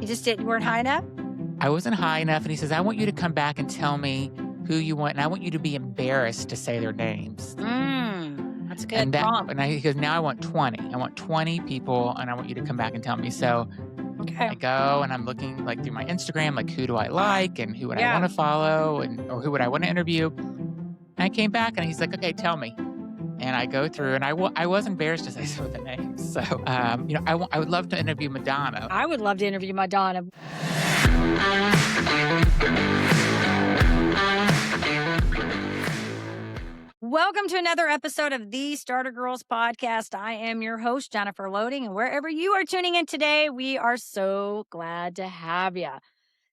You weren't high enough? I wasn't high enough. And he says, I want you to come back and tell me who you want. And I want you to be embarrassed to say their names. That's a good prompt. He goes, now I want 20. I want 20 people and I want you to come back and tell me. So I go and I'm looking like through my Instagram, like who do I like and who would I want to follow or who would I want to interview. And I came back and he's like, okay, tell me. And I go through and I was embarrassed to say some of the names. So, I would love to interview Madonna. I would love to interview Madonna. Welcome to another episode of the Starter Girlz Podcast. I am your host, Jennifer Loehding, and wherever you are tuning in today, we are so glad to have you.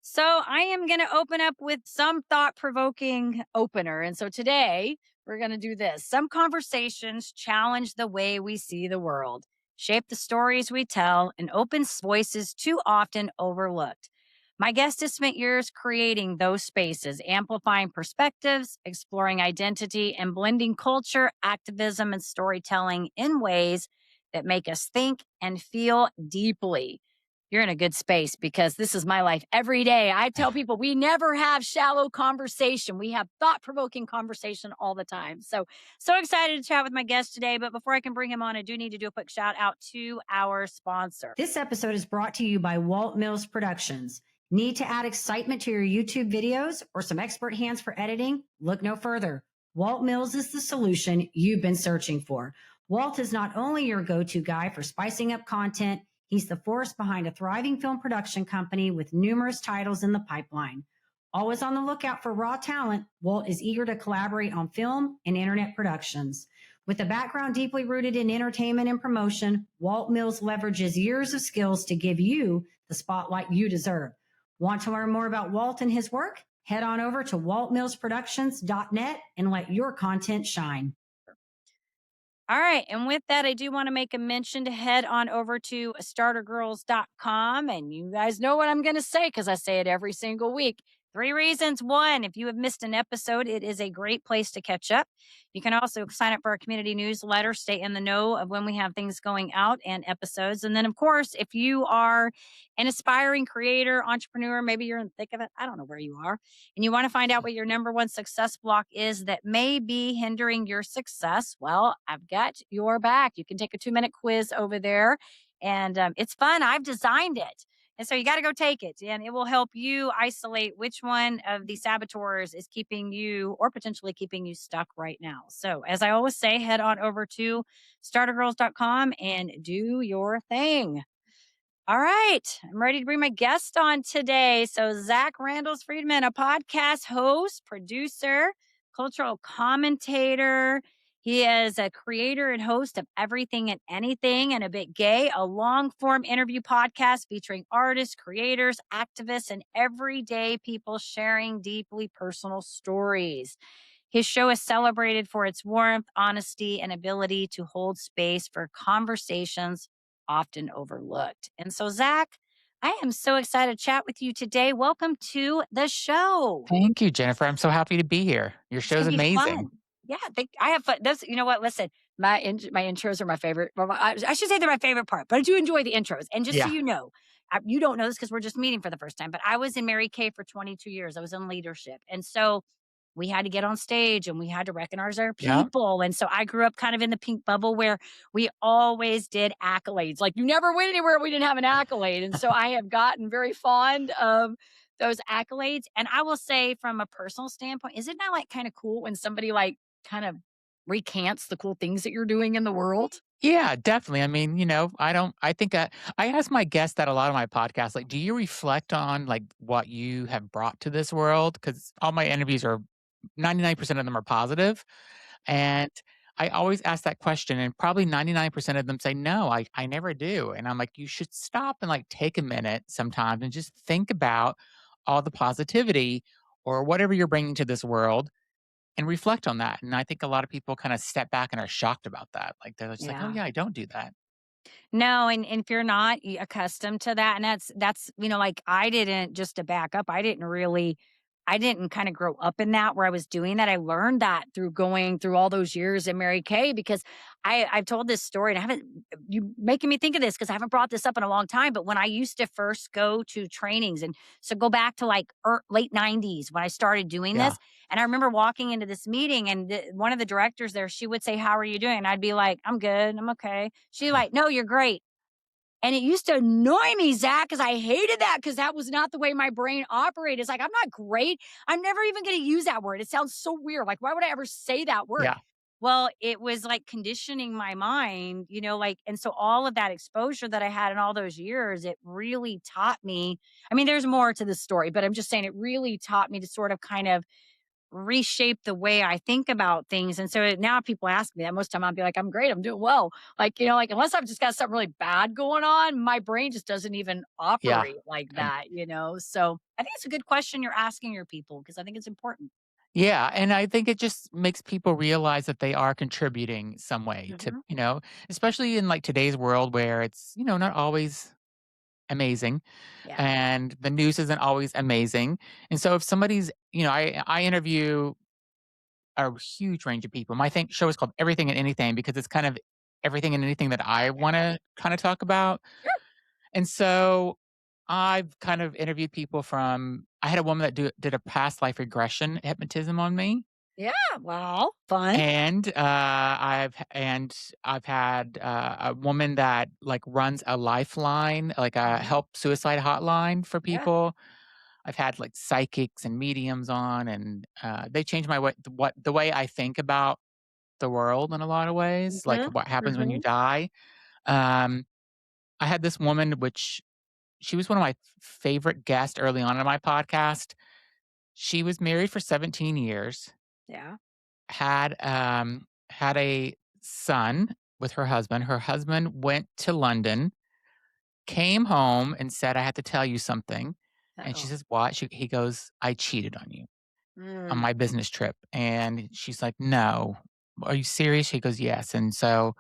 So I am going to open up with some thought-provoking opener. And so today we're going to do this. Some conversations challenge the way we see the world, shape the stories we tell, and open voices too often overlooked. My guest has spent years creating those spaces, amplifying perspectives, exploring identity, and blending culture, activism, and storytelling in ways that make us think and feel deeply. You're in a good space because this is my life every day. I tell people we never have shallow conversation. We have thought-provoking conversation all the time. So excited to chat with my guest today. But before I can bring him on, I do need to do a quick shout out to our sponsor. This episode is brought to you by Walt Mills Productions. Need to add excitement to your YouTube videos or some expert hands for editing? Look no further. Walt Mills is the solution you've been searching for. Walt is not only your go-to guy for spicing up content, he's the force behind a thriving film production company with numerous titles in the pipeline. Always on the lookout for raw talent, Walt is eager to collaborate on film and internet productions. With a background deeply rooted in entertainment and promotion, Walt Mills leverages years of skills to give you the spotlight you deserve. Want to learn more about Walt and his work? Head on over to waltmillsproductions.net and let your content shine. All right. And with that, I do want to make a mention to head on over to startergirlz.com. And you guys know what I'm going to say because I say it every single week. 3 reasons. 1, if you have missed an episode, it is a great place to catch up. You can also sign up for our community newsletter, stay in the know of when we have things going out and episodes. And then, of course, if you are an aspiring creator, entrepreneur, maybe you're in the thick of it, I don't know where you are, and you want to find out what your number one success block is that may be hindering your success, well, I've got your back. You can take a 2-minute quiz over there, and it's fun. I've designed it. And so you got to go take it, and it will help you isolate which one of the saboteurs is keeping you or potentially keeping you stuck right now. So as I always say, head on over to startergirlz.com and do your thing. All right. I'm ready to bring my guest on today. So Zach Randles-Friedman, a podcast host, producer, cultural commentator. He is a creator and host of Everything and Anything and a Bit Gay, a long-form interview podcast featuring artists, creators, activists, and everyday people sharing deeply personal stories. His show is celebrated for its warmth, honesty, and ability to hold space for conversations often overlooked. And so, Zach, I am so excited to chat with you today. Welcome to the show. Thank you, Jennifer. I'm so happy to be here. Your show's amazing. Fun. Yeah, I have fun. You know what? Listen, my intros are my favorite. Well, I should say they're my favorite part, but I do enjoy the intros. And just so you know, you don't know this because we're just meeting for the first time, but I was in Mary Kay for 22 years. I was in leadership. And so we had to get on stage and we had to recognize our people. And so I grew up kind of in the pink bubble where we always did accolades. Like you never went anywhere if we didn't have an accolade. And so I have gotten very fond of those accolades. And I will say from a personal standpoint, is it not like kind of cool when somebody like kind of recants the cool things that you're doing in the world? Yeah, definitely. I mean, I think I ask my guests that a lot of my podcasts, like, do you reflect on like what you have brought to this world? Because all my interviews are 99% of them are positive. And I always ask that question and probably 99% of them say, no, I never do. And I'm like, you should stop and like take a minute sometimes and just think about all the positivity or whatever you're bringing to this world and reflect on that. And I think a lot of people kind of step back and are shocked about that. Like they're just like, oh yeah, I don't do that. No, and if you're not accustomed to that, and that's like I didn't, just to back up, I didn't really I didn't kind of grow up in that where I was doing that. I learned that through going through all those years in Mary Kay because I've told this story and I haven't you making me think of this because I haven't brought this up in a long time. But when I used to first go to trainings and so go back to like late 90s when I started doing Yeah. this, and I remember walking into this meeting and one of the directors there, she would say, "How are you doing?" And I'd be like, "I'm good, I'm okay." She'd like, "No, you're great." And it used to annoy me, Zach, because I hated that because that was not the way my brain operated. It's like, I'm not great. I'm never even going to use that word. It sounds so weird. Like, why would I ever say that word? Yeah. Well, it was like conditioning my mind, like, and so all of that exposure that I had in all those years, it really taught me. I mean, there's more to the story, but I'm just saying it really taught me to sort of kind of reshape the way I think about things. And so now people ask me that most of the time I'll be like, I'm great, I'm doing well. Like, like unless I've just got something really bad going on, my brain just doesn't even Yeah. operate like And that. So I think it's a good question you're asking your people because I think it's important. yeah, and I think it just makes people realize that they are contributing some way to, Mhm. especially in like today's world where it's, not always amazing Yeah. and the news isn't always amazing. And so if somebody's, I interview a huge range of people. My show is called Everything and Anything because it's kind of everything and anything that I want to kind of talk about. Sure. And so I've kind of interviewed people I had a woman that did a past life regression hypnotism on me. Yeah. Well, fun. And I've had a woman that like runs a lifeline, like a Mhm. help suicide hotline for Yeah. people. I've had like psychics and mediums on, and they changed my way, the way I think about the world in a lot of ways, like Hmm. what happens when you Hmm. die. Um, I had this woman, which she was one of my favorite guests early on in my podcast. She was married for 17 years, Yeah. had a son with her husband. Her husband went to London, came home and said, "I have to tell you something." And she Uh-oh. says, "What?" He goes, "I cheated on you on Mm. my business trip." And she's like, "No. Are you serious?" He goes, "Yes." And so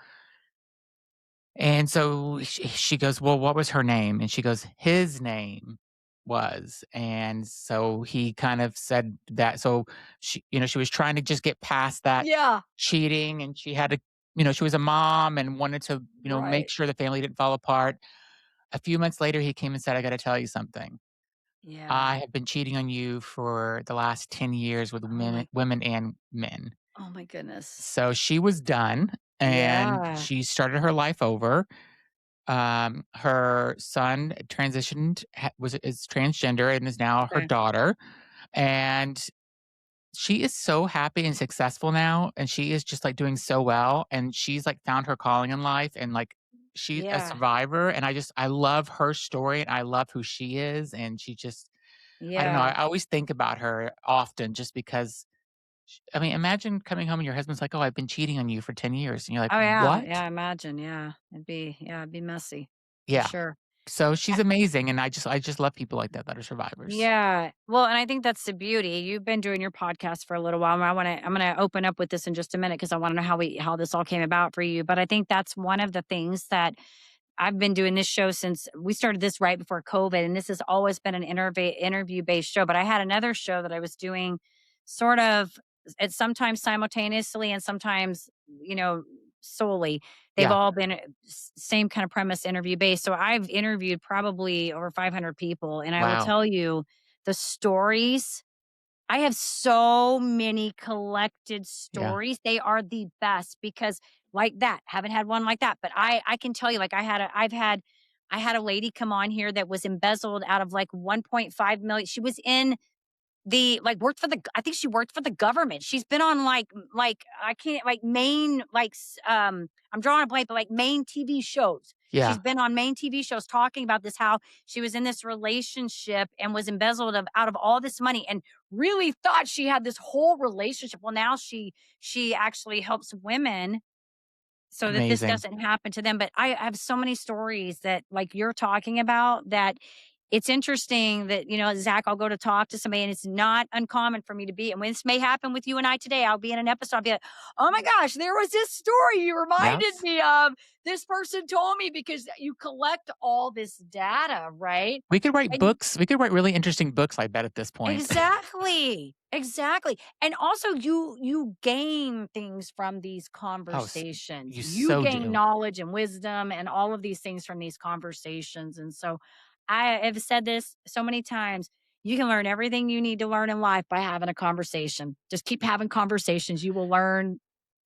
she goes, "Well, what was her name?" And she goes, "His name was." And so he kind of said that. So she was trying to just get past that Yeah. cheating, and she had to, she was a mom and wanted to, make Right. sure the family didn't fall apart. A few months later, he came and said, "I got to tell you something. Yeah. I have been cheating on you for the last 10 years with Oh my. women and men." Oh my goodness. So she was done and Yeah. she started her life over. Her son transitioned, is transgender and is now her Okay. daughter, and she is so happy and successful now, and she is just, like, doing so well, and she's, like, found her calling in life, and, like, she's a Yeah. survivor, and I love her story, and I love who she is, and she just I don't know, I Yeah. always think about her often just because I mean, imagine coming home and your husband's like, "Oh, I've been cheating on you for 10 years," and you're like, Oh, yeah, "What?" yeah, I imagine, yeah. It'd be messy, for Yeah. sure. So Uh, she's amazing, and I just love people like that are survivors. yeah. Well, and I think that's the beauty. You've been doing your podcast for a little while, and I'm gonna open up with this in just a minute because I wanna know how this all came about for you, but I think that's one of the things that I've been doing this show since we started this right before COVID, and this has always been an interview-based show, but I had another show that I was doing sort of it's sometimes simultaneously and sometimes, solely. They've Yeah. all been same kind of premise interview-based. So I've interviewed probably over 500 people, and I will Wow. tell you the stories I have so many collected Yeah. stories. They are the best because like that, haven't had one like that, but I can tell you like I had a lady come on here that was embezzled out of like 1.5 million. She was in the like worked for the I think she worked for the government. She's been on like I can't like main I'm drawing a blank, but like main TV shows. She's Yeah. been on main TV shows talking about this how she was in this relationship and was embezzled out of all this money and really thought she had this whole relationship. Well, now she actually helps women so that this Amazing. doesn't happen to them. But I have so many stories that like you're talking about that it's interesting that, Zach, I'll go to talk to somebody and it's not uncommon for me to be, and this may happen with you and I today. I'll be in an episode, I'll be like, oh my gosh, there was this story you reminded Yes. me of. This person told me, because you collect all this data, right? We could write And books. We could write really interesting books, I bet, at this point. exactly. Exactly. And also you gain things from these Oh, conversations. you You so gain do. knowledge and wisdom and all of these things from these conversations. And so I have said this so many times. You can learn everything you need to learn in life by having a conversation. Just keep having conversations. You will learn.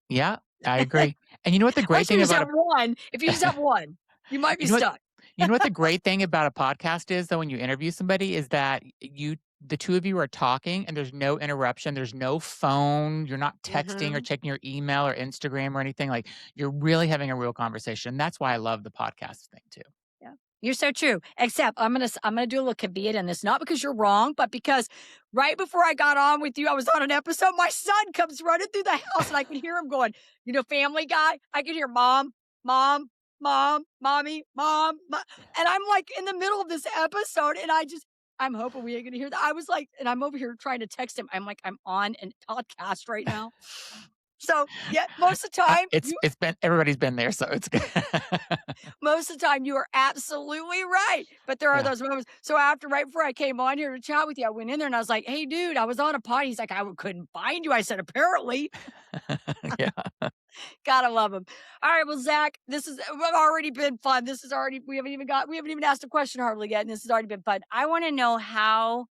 Yeah, I agree. And you know what the great Unless you thing use about that a one. If you use that one, you might be you know what stuck. you know what the great thing about a podcast is, though, when you interview somebody is that the two of you are talking and there's no interruption, there's no phone, you're not texting or Hmm. checking your email or Instagram or anything, like, you're really having a real conversation. That's why I love the podcast thing too. Yeah. You're so true. Except I'm gonna do a little caveat in this, not because you're wrong, but because right before I got on with you, I was on an episode. My son comes running through the house, and I can hear him going, Family Guy. I can hear mom, mom, mom, mommy, and I'm like in the middle of this episode, and I'm hoping we ain't gonna hear that. I was like, and I'm over here trying to text him. I'm like, I'm on a podcast right now. So yeah, most of the time It's been everybody's been there, so it's good. most of the time, you are absolutely right. But there are Yeah. those moments. So right before I came on here to chat with you, I went in there and I was like, "Hey, dude, I was on a pod." He's like, couldn't find you." I said, "Apparently." Yeah. Gotta love him. All right, well, Zach, this has already been fun. This is already we haven't even asked a question hardly yet, and this has already been fun. I want to know how.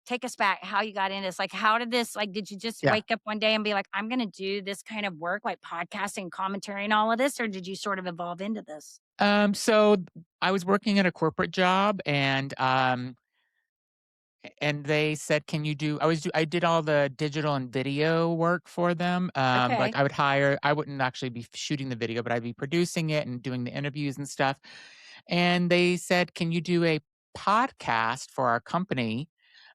Take us back. How you got into this? Like, how did this? Like, did you just Yeah. wake up one day and be like, "I'm going to do this kind of work, like podcasting, commentary, and all of this," or did you sort of evolve into this? So I was working at a corporate job and they said, "Can you do?" I did all the digital and video work for them. Like Okay. I wouldn't actually be shooting the video, but I'd be producing it and doing the interviews and stuff. And they said, "Can you do a podcast for our company?"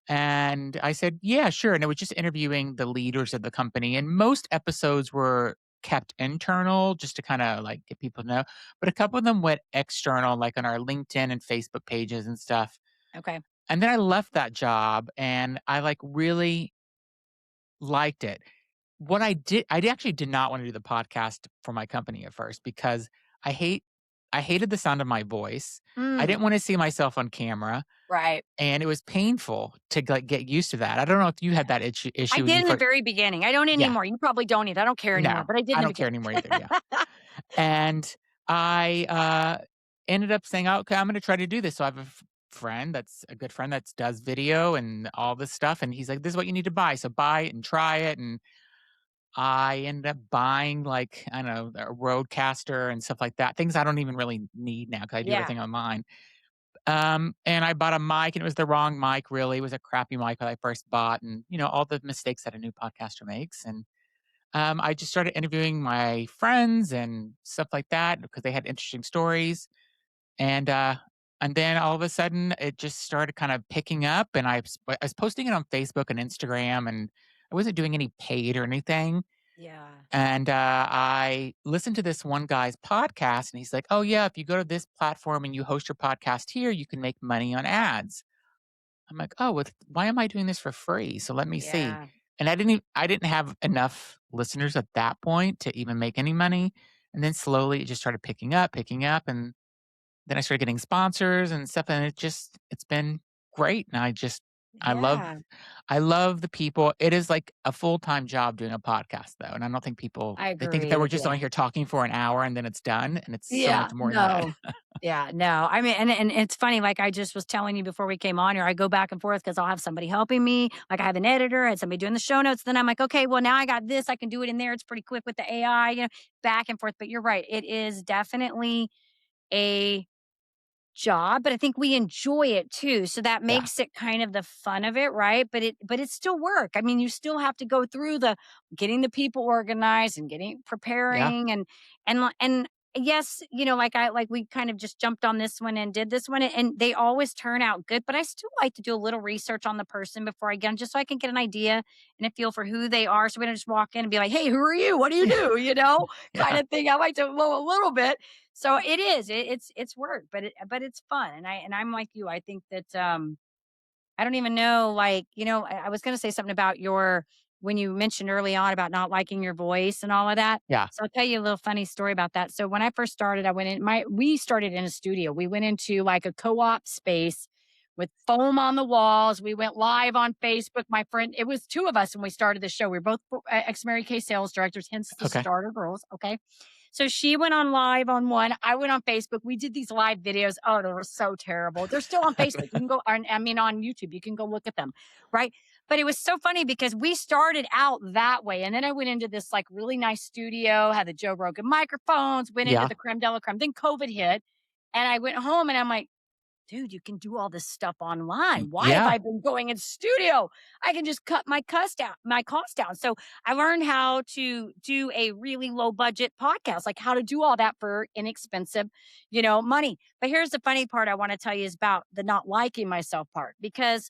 And I said, "Yeah, sure." And it was just interviewing the leaders of the company. And most episodes were kept internal just to kind of like get people to know. But a couple of them went external, like on our LinkedIn and Facebook pages and stuff. Okay. And then I left that job and I like really liked it. I actually did not want to do the podcast for my company at first because I hate I hated the sound of my voice. I didn't Mm, want to see myself on camera. right. And it was painful to, like, get used to that. I don't know if you had that I issue when did you in the first. very beginning. I don't Yeah. anymore. You probably don't either. I don't care anymore, No, but I did I in the don't care beginning. anymore either, yeah. And I, ended up saying, "Oh, okay, I'm gonna try to do this." So I have friend that's a good friend that does video and all this stuff, and he's like, "This is what you need to buy, so buy it and try it." And I ended up buying, like, I don't know, a Rodecaster and stuff like that, things I don't even really need now because I do Yeah. everything online. And I bought a mic, and it was the wrong mic, really. It was a crappy mic that I first bought, and all the mistakes that a new podcaster makes. And I just started interviewing my friends and stuff like that because they had interesting stories. And then all of a sudden, it just started kind of picking up, and I was posting it on Facebook and Instagram, and I wasn't doing any paid or anything. Yeah. And I listened to this one guy's podcast, and he's like, "Oh yeah, if you go to this platform and you host your podcast here, you can make money on ads." I'm like, "Oh, why am I doing this for free? So let me see." Yeah. And I didn't have enough listeners at that point to even make any money. And then slowly it just started picking up, and then I started getting sponsors and stuff, and it's been great. And I love Yeah. I love the people. It is like a full-time job doing a podcast though, and I don't think I they think that agree. we're just on Yeah. here talking for an hour and then it's done, and it's so Yeah. much more than that. No. Yeah. No. I mean, and it's funny, like I just was telling you before we came on here, I go back and forth because I'll have somebody helping me. Like I have an editor and somebody doing the show notes. Then I'm like, okay, well, now I got this. I can do it in there. It's pretty quick with the AI, back and forth. But you're right. It is definitely a job, but I think we enjoy it too. So that Yeah. makes it kind of the fun of it, right? But it's still work. I mean, you still have to go through the getting the people organized and getting Yeah. preparing and yes, like we kind of just jumped on this one and did this one, and they always turn out good. But I still like to do a little research on the person before I get them, just so I can get an idea and a feel for who they are. So we don't just walk in and be like, "Hey, who are you? What do you do?" Kind Yeah. of thing. I like to know a little bit. So it is. It's work, but it's fun. And I'm like you. I think that I don't even know, like, I was gonna say something about your when you mentioned early on about not liking your voice and all of that. Yeah. So I'll tell you a little funny story about that. So when I first started, I went in we started in a studio. We went into like a co-op space with foam on the walls. We went live on Facebook. My friend, it was two of us when we started the show. We were both ex-Mary Kay sales directors, hence the Okay. Starter Girlz. Okay. So she went on live on one. I went on Facebook. We did these live videos. Oh, they were so terrible. They're still on Facebook. You can go, on YouTube. You can go look at them, right? But it was so funny because we started out that way. And then I went into this like really nice studio, had the Joe Rogan microphones, went into Yeah. the creme de la creme. Then COVID hit. And I went home and I'm like, dude, you can do all this stuff online. Why have Yeah. I been going in studio? I can just cut my cost down. So I learned how to do a really low budget podcast, like how to do all that for inexpensive, money. But here's the funny part I want to tell you is about the not liking myself part, because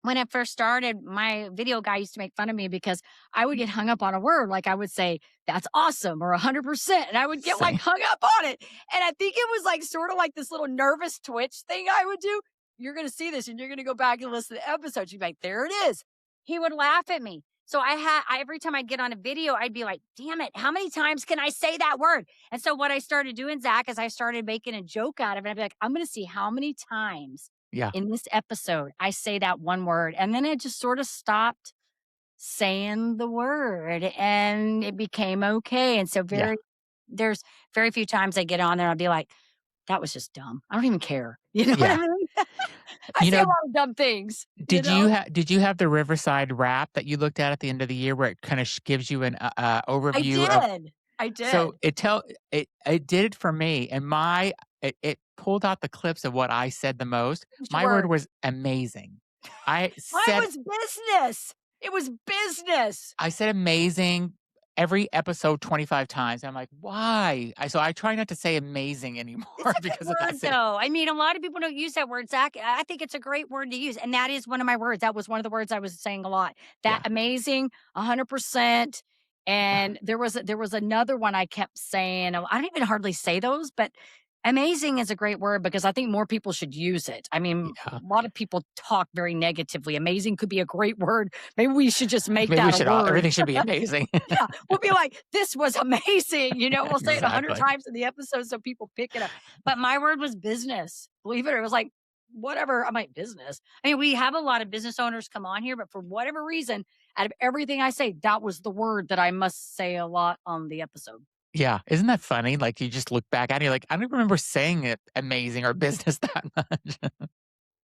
when I first started, my video guy used to make fun of me because I would get hung up on a word. Like I would say, that's awesome or 100%. And I would get like Same. hung up on it. And I think it was like sort of like this little nervous twitch thing I would do. You're going to see this and you're going to go back and listen to the episode. You'd be like, there it is. He would laugh at me. So every time I'd get on a video, I'd be like, damn it, how many times can I say that word? And so what I started doing, Zach, is I started making a joke out of it. I'd be like, I'm going to see how many times Yeah. in this episode, I say that one word. And then I just sort of stopped saying the word and it became okay. And so Yeah. there's very few times I get on there, I'll be like, that was just dumb. I don't even care. You know what I Yeah. mean? I You say a know, lot of dumb things, you know? did you have the Riverside Wrap that you looked at the end of the year where it kind of gives you an I overview of did. I so did. it did it for me and it pulled out the clips of what I said the most. Use your My word word. was amazing. I Mine said was business. It was business. I said amazing every episode 25 times. I'm like, why? So I try not to say amazing anymore It's a good because of that. word, though. I mean, a lot of people don't use that word, Zach. I think it's a great word to use, and that is one of my words. That was one of the words I was saying a lot. That Yeah. amazing, 100%. And there was another one I kept saying. I don't even hardly say those, but amazing is a great word because I think more people should use it. I mean, Yeah. a lot of people talk very negatively. Amazing could be a great word. Maybe we should just make Maybe we that a should all word. everything should be amazing. Yeah, we'll be like, "This was amazing," we'll say it 100 Exactly. times in the episode so people pick it up. But my word was business. Believe it, it was like, whatever. I'm like, "Business?" I mean, we have a lot of business owners come on here, but for whatever reason, out of everything I say, that was the word that I must say a lot on the episode. Yeah. Isn't that funny? Like you just look back at it, you're like, I don't remember saying it amazing or business that much.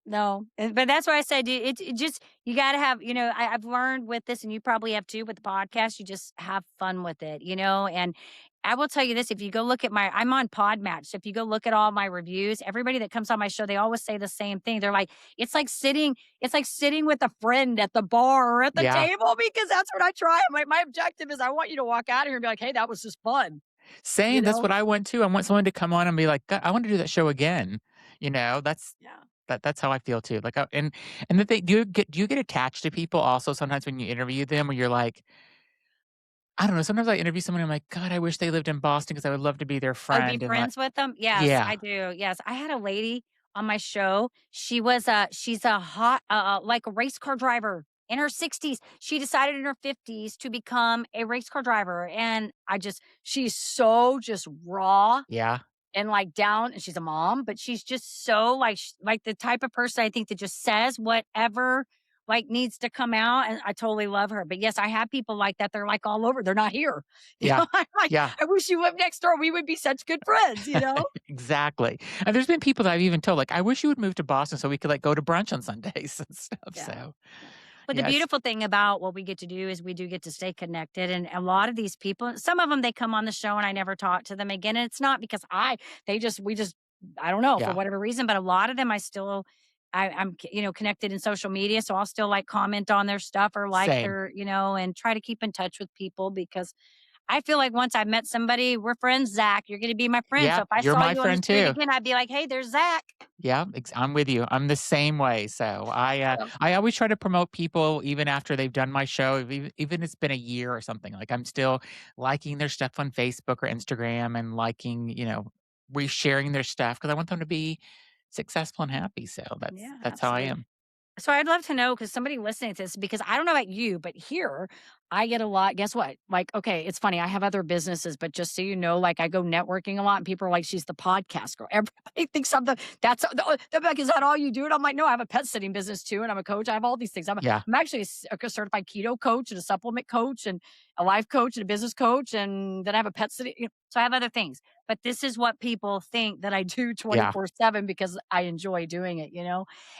No, but that's why I said it just you got to have I've learned with this, and you probably have too with the podcast. You just have fun with it, And I will tell you this: if you go look at I'm on Podmatch. So if you go look at all my reviews, everybody that comes on my show, they always say the same thing. They're like, it's like sitting with a friend at the bar or at the Yeah. table because that's what I try. My objective is I want you to walk out of here and be like, hey, that was just fun, you Same. That's know? what I want too. I want someone to come on and be like, "God, I want to do that show again." That's Yeah. that's how I feel too. Like, and the thing, do you get attached to people also sometimes when you interview them, where you're like, I don't know. Sometimes I interview someone, I'm like, God, I wish they lived in Boston because I would love to be their Oh, be friend. And like, friends with them? Yes, yeah, I do. Yes. I had a lady on my show. She's a hot, like a race car driver in her 60s. She decided in her 50s to become a race car driver. And she's so just raw yeah, and like down, and she's a mom, but she's just so like, like the type of person I think that just says whatever like needs to come out. And I totally love her. But yes, I have people like that. They're like all over. They're not here. yeah, I'm like, yeah. I wish you lived next door. We would be such good friends. Exactly. And there's been people that I've even told, like, I wish you would move to Boston so we could like go to brunch on Sundays and stuff. Yeah. So Yeah. But the yeah, it's beautiful thing about what we get to do is we do get to stay connected. And a lot of these people, some of them, they come on the show and I never talk to them again. And it's not because we just, I don't know, for yeah, whatever reason, but a lot of them I'm connected in social media. So I'll still like comment on their stuff or like same. their, and try to keep in touch with people because I feel like once I've met somebody, we're friends, Zach. You're going to be my friend. So Yeah, if I you're saw my you on the friend street too. again, I'd be like, hey, there's Zach. Yeah, I'm with you. I'm the same way. So So, I always try to promote people even after they've done my show, even it's been a year or something. Like I'm still liking their stuff on Facebook or Instagram and liking, resharing their stuff because I want them to be successful and happy. So yeah, that's how I absolutely. am. So I'd love to know because somebody listening to this, because I don't know about you, but here I get a lot. Guess what? Like, okay, it's funny. I have other businesses, but just so you know, like I go networking a lot, and people are like, "She's the podcast girl." Everybody thinks I'm the. They're like, "Is that all you do?" And I'm like, "No, I have a pet sitting business too, and I'm a coach. I have all these things. Yeah, I'm actually a certified keto coach and a supplement coach and a life coach and a business coach, and then I have a pet sitting. So I have other things, but this is what people think that I do yeah, 24/7 because I enjoy doing it.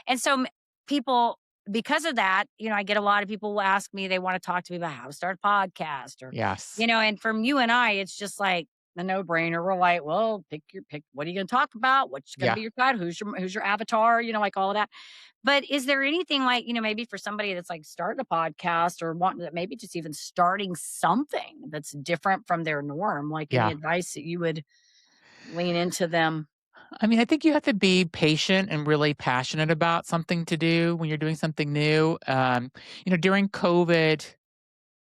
And so people because of that, I get a lot of people who ask me, they want to talk to me about how to start a podcast or, yes, and from you and I, it's just like a no brainer. We're like, well, pick. What are you going to talk about? What's going to yeah. be your title? Who's your avatar? Like all of that. But is there anything like, maybe for somebody that's like starting a podcast or wanting to maybe just even starting something that's different from their norm, like any Yeah. advice that you would lean into them? I mean, I think you have to be patient and really passionate about something to do when you're doing something new. During COVID,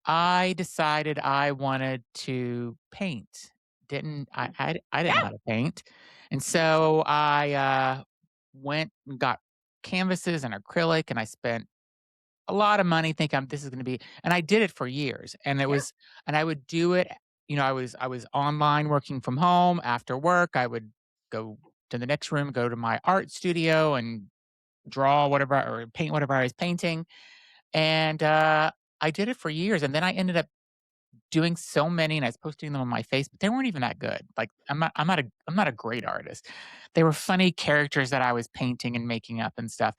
I decided I wanted to paint. Didn't I didn't know Yeah. how to paint. And so I went and got canvases and acrylic and I spent a lot of money thinking this is going to be and I did it for years and Yeah. I would do it, I was online working from home after work. I would go to the next room, go to my art studio and draw whatever or paint whatever I was painting. And I did it for years and then I ended up doing so many and I was posting them on my face, but they weren't even that good. Like I'm not a great artist. They were funny characters that I was painting and making up and stuff.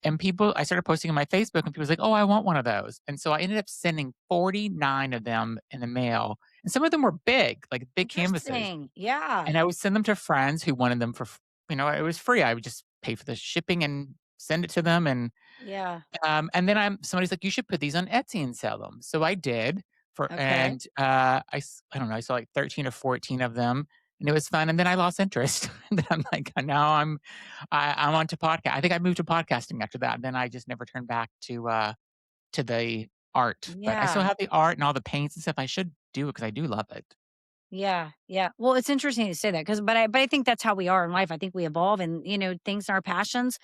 And I started posting on my Facebook and people was like, "Oh, I want one of those." And so I ended up sending 49 of them in the mail. And some of them were big, like big canvases. Interesting. Yeah. And I would send them to friends who wanted them it was free. I would just pay for the shipping and send it to them. Yeah. And then somebody's like, "You should put these on Etsy and sell them." So I did Okay. I don't know, I saw like 13 or 14 of them and it was fun. And then I lost interest. And then I'm like, now I'm on to podcast. I think I moved to podcasting after that. And then I just never turned back to the art. But I still Yeah. have the art and all the paints and stuff. I should do it because I do love it. Yeah. Yeah. Well, it's interesting to say that because, but I think that's how we are in life. I think we evolve and, things are passions.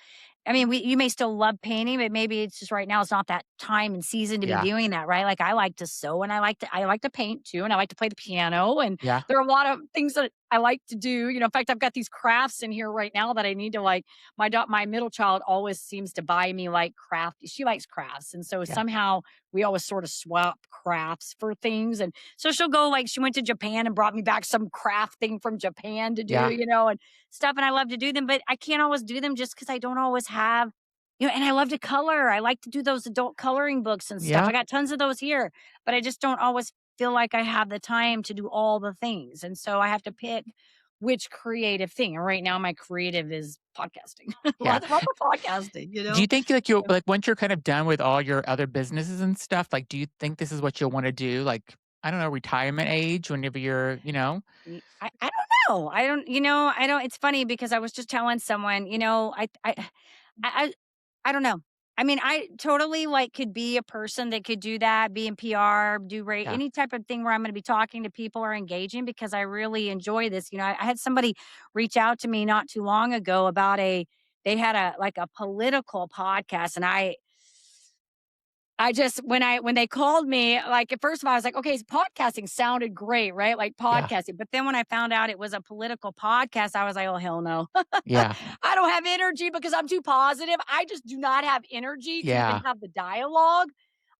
I mean, you may still love painting, but maybe it's just right now it's not that time and season to be Yeah. doing that, right? Like I like to sew and I like to paint too, and I like to play the piano. And Yeah. there are a lot of things that I like to do. In fact, I've got these crafts in here right now that I need to like my middle child always seems to buy me like craft. She likes crafts. And so Yeah. somehow we always sort of swap crafts for things. And so she'll go like she went to Japan and brought me back some craft thing from Japan to do, Yeah. and stuff. And I love to do them, but I can't always do them just because I don't always have, and I love to color. I like to do those adult coloring books and stuff. Yeah. I got tons of those here, but I just don't always feel like I have the time to do all the things. And so I have to pick which creative thing. And right now my creative is podcasting. Yeah. Lots of podcasting, Do you think like you like once you're kind of done with all your other businesses and stuff, like do you think this is what you'll want to do? Like, I don't know, retirement age whenever I don't know. I don't it's funny because I was just telling someone, I I don't know. I mean, I totally like could be a person that could do that, be in PR, do Yeah. any type of thing where I'm going to be talking to people or engaging because I really enjoy this. I had somebody reach out to me not too long ago about they had a political podcast and I just when they called me, like, at first of all, I was like, "Okay, podcasting sounded great, right? Like, Yeah. podcasting." But then when I found out it was a political podcast, I was like, "Oh, hell no." Yeah. I don't have energy because I'm too positive. I just do not have energy to even Yeah. have the dialogue.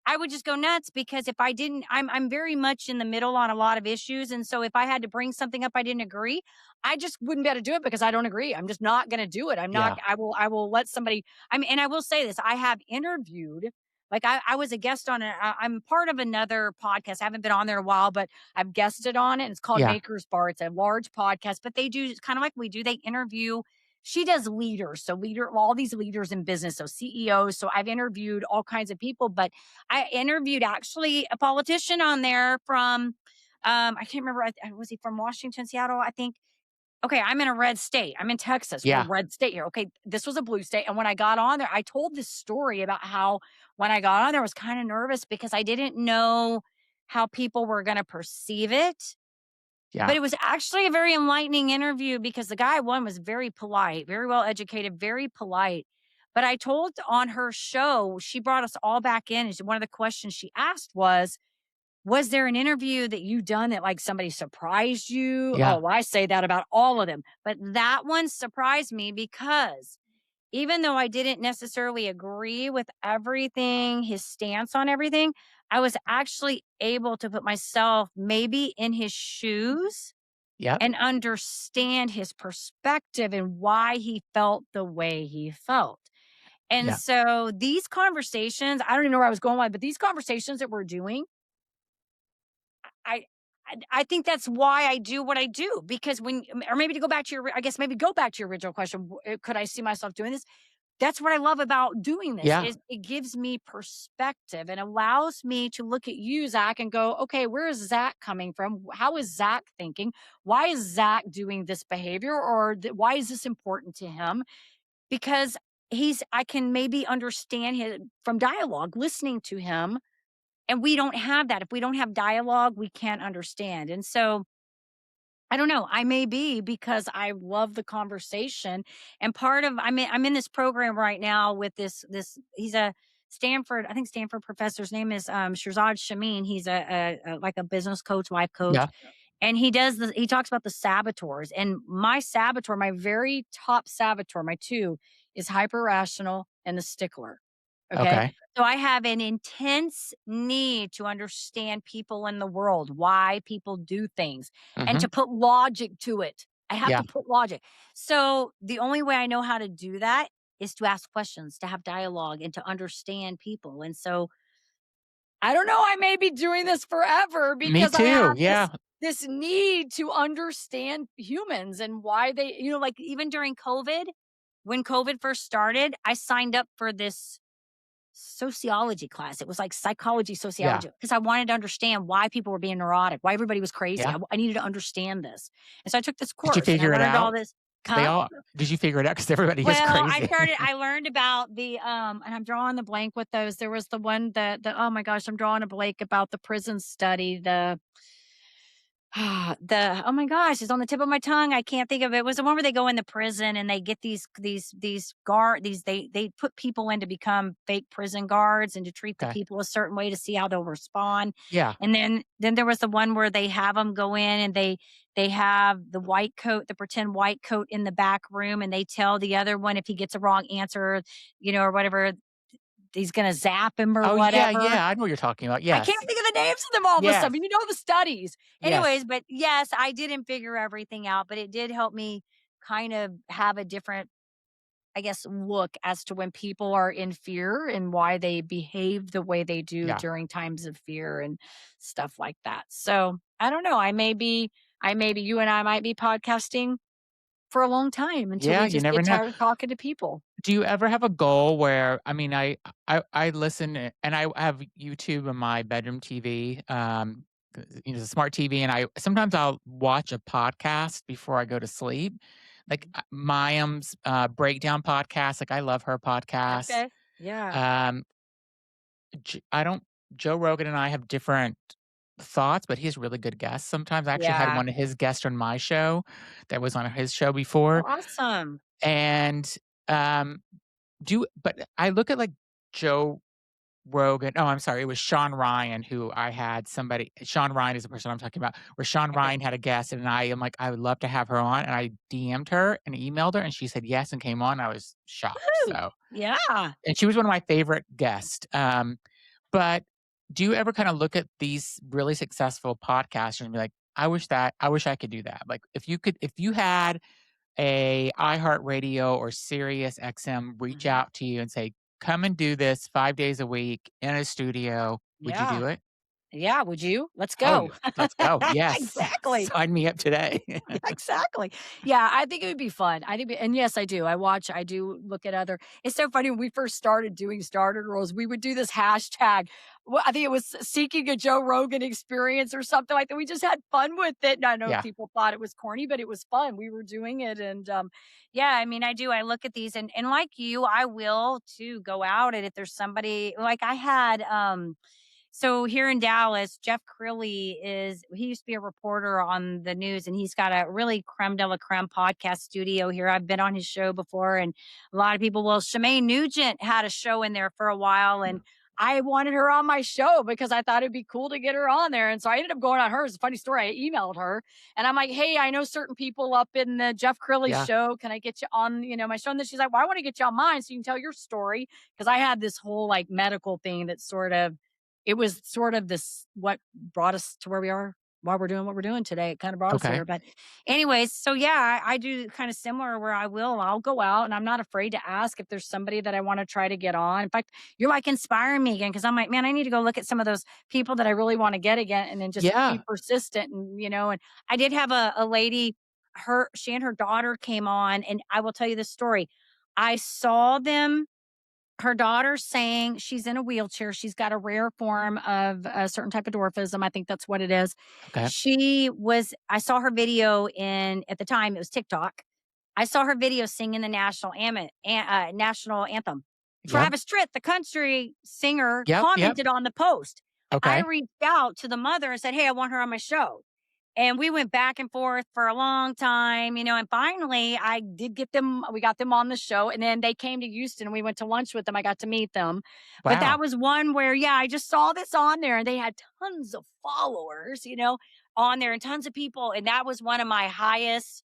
I would just go nuts because if I didn't I'm very much in the middle on a lot of issues, and so if I had to bring something up I didn't agree, I just wouldn't be able to do it because I don't agree. I'm just not gonna do it. I'm not Yeah. I will let somebody and I will say this, I have interviewed like I was a guest on I'm part of another podcast. I haven't been on there a while, but I've guested on it. It's called Yeah. Maker's Bar. It's a large podcast, but they do it's kind of like we do. They interview she does leaders. So all these leaders in business. So CEOs. So I've interviewed all kinds of people, but I interviewed actually a politician on there from I can't remember. Was he from Washington, Seattle? I think. Okay, I'm in a red state. I'm in Texas. We're a Yeah. red state here. Okay, this was a blue state. And when I got on there, I told this story about how when I got on there, I was kind of nervous because I didn't know how people were going to perceive it. Yeah. But it was actually a very enlightening interview because the guy, one, was very polite, very well educated, very polite. But I told on her show, she brought us all back in. And one of the questions she asked was there an interview that you done that like somebody surprised you? Yeah. Oh, well, I say that about all of them. But that one surprised me because even though I didn't necessarily agree with everything, his stance on everything, I was actually able to put myself maybe in his shoes Yep. and understand his perspective and why he felt the way he felt. And Yeah. so these conversations, I don't even know where I was going with, but these conversations that we're doing, I I think that's why I do what I do because or maybe to go back to I guess maybe go back to your original question, could I see myself doing this? That's what I love about doing this Yeah. is it gives me perspective and allows me to look at you, Zach, and go, okay, where is Zach coming from? How is Zach thinking? Why is Zach doing this behavior? Or why is this important to him? Because I can maybe understand him from dialogue, listening to him. And we don't have that. If we don't have dialogue, we can't understand. And so I don't know. I may be because I love the conversation. And part of I'm in this program right now with this he's a Stanford, I think Stanford professor. His name is Shirzad Shamin. He's like a business coach, life coach. Yeah. And he talks about the saboteurs. And my saboteur, my very top saboteur, my two, is hyper rational and the stickler. Okay. Okay. So I have an intense need to understand people in the world, why people do things, and Hmm. to put logic to it. I have Yeah. to put logic. So the only way I know how to do that is to ask questions, to have dialogue, and to understand people. And so I don't know, I may be doing this forever Me because I too. have Yeah. this need to understand humans and why they, like even during COVID, when COVID first started, I signed up for this sociology class. It was like psychology, Yeah. sociology, because I wanted to understand why people were being neurotic, why everybody was crazy. Yeah. I needed to understand this. And so I took this Did you course and I figure it learned all out? this. 'Cause they Huh? all did you figure it out? Because everybody is Well, crazy. I learned about and I'm drawing the blank with those. There was the one that oh my gosh, I'm drawing a blank about the prison study, oh my gosh, it's on the tip of my tongue. I can't think of it. It was the one where they go into prison and they get they put people in to become fake prison guards and to treat the Okay. people a certain way to see how they'll respond. Yeah. And then there was the one where they have them go in and they have the white coat, the pretend white coat in the back room, and they tell the other one if he gets a wrong answer, or whatever, he's gonna zap him or Oh, yeah, whatever. yeah, I know what you're talking about. I can't Yes. think of the names of them all of a Yes. sudden. The studies. Yes. Anyways, but yes, I didn't figure everything out, but it did help me kind of have a different, I guess, look as to when people are in fear and why they behave the way they do Yeah. during times of fear and stuff like that. So I don't know. You and I might be podcasting for a long time until Yeah, we you just never get know. tired of talking to people. Do you ever have a goal where I mean, I listen and I have YouTube on my bedroom TV, it's a smart TV, and sometimes I'll watch a podcast before I go to sleep, like, Mayim's, breakdown podcast, like, I love her podcast. Okay. Yeah. Um, J I don't Joe Rogan and I have different thoughts, but he has really good guests sometimes. I actually had Yeah. one of his guests on my show that was on his show before, Awesome. and, um but I look at, like, Joe Rogan oh, I'm sorry, it was Sean Ryan who I had somebody Sean Ryan is the person I'm talking about, where Sean Okay. Ryan had a guest, and I am like, "I would love to have her on," and I DM'd her and emailed her, and she said yes and came on. I was shocked, Woo! so Yeah. and she was one of my favorite guests, but do you ever kinda look at these really successful podcasters and be like, I wish I could do that." Like, if you had a iHeartRadio or Sirius XM reach Mhm. out to you and say, "Come and do this 5 days a week in a studio," would you Yeah. do it? Yeah, would you? Let's Oh, go. let's go. Yes. Exactly. Sign me up today. Yeah, exactly. Yeah, I think it would be fun. I think and yes, I do. I do look at other it's so funny when we first started doing Starter Girls, we would do this hashtag. Well, I think it was seeking a Joe Rogan experience or something like that. We just had fun with it. And I know Yeah. people thought it was corny, but it was fun. We were doing it. And yeah, I mean, I do. I look at these and like you, I will too go out and if there's somebody like I had so here in Dallas, Jeff Crilly he used to be a reporter on the news and he's got a really creme de la creme podcast studio here. I've been on his show before and a lot of people, well, Shemaine Nugent had a show in there for a while and I wanted her on my show because I thought it'd be cool to get her on there. And so I ended up going on hers. It's a funny story. I emailed her and I'm like, hey, I know certain people up in the Jeff Crilly Yeah. show. Can I get you on, my show? And then she's like, well, I want to get you on mine so you can tell your story. Cause I had this whole like medical thing that it was sort of this what brought us to where we are while we're doing what we're doing today. It kind of brought us Okay. here. But anyways, so yeah, I do kind of similar where I'll go out and I'm not afraid to ask if there's somebody that I want to try to get on. In fact, you're like inspiring me again because I'm like, man, I need to go look at some of those people that I really want to get again and then just be Yeah. persistent. And I did have a lady, she and her daughter came on, and I will tell you this story. I saw them her daughter's saying she's in a wheelchair. She's got a rare form of a certain type of dwarfism. I think that's what it is. Okay. I saw her video at the time, it was TikTok. I saw her video singing the national anthem. Yeah. Travis Tritt, the country singer, Yep. Yep. commented on the post. I Okay. reached out to the mother and said, hey, I want her on my show. And we went back and forth for a long time, and finally we got them on the show and then they came to Houston and we went to lunch with them. I got to meet them. But that Wow. was one where, yeah, I just saw this on there and they had tons of followers, on there and tons of people. And that was one of my highest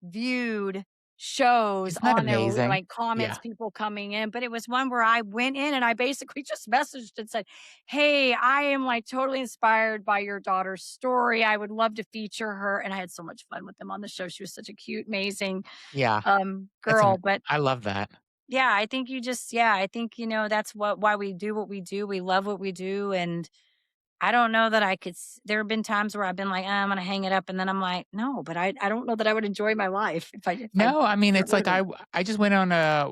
viewed shows Isn't that on there were amazing? like comments, Yeah. people coming in, but it was one where I went in and I basically just messaged and said, hey, I am like totally inspired by your daughter's story. I would love to feature her. And I had so much fun with them on the show. She was such a cute, amazing Yeah. girl. But I love that. yeah, I think I think, that's why we do what we do. We love what we do. And I don't know that there have been times where I've been like, I'm going to hang it up. And then I'm like, no, but I don't know that I would enjoy my life if I No, I mean, got it's rid like of it. I just went on a,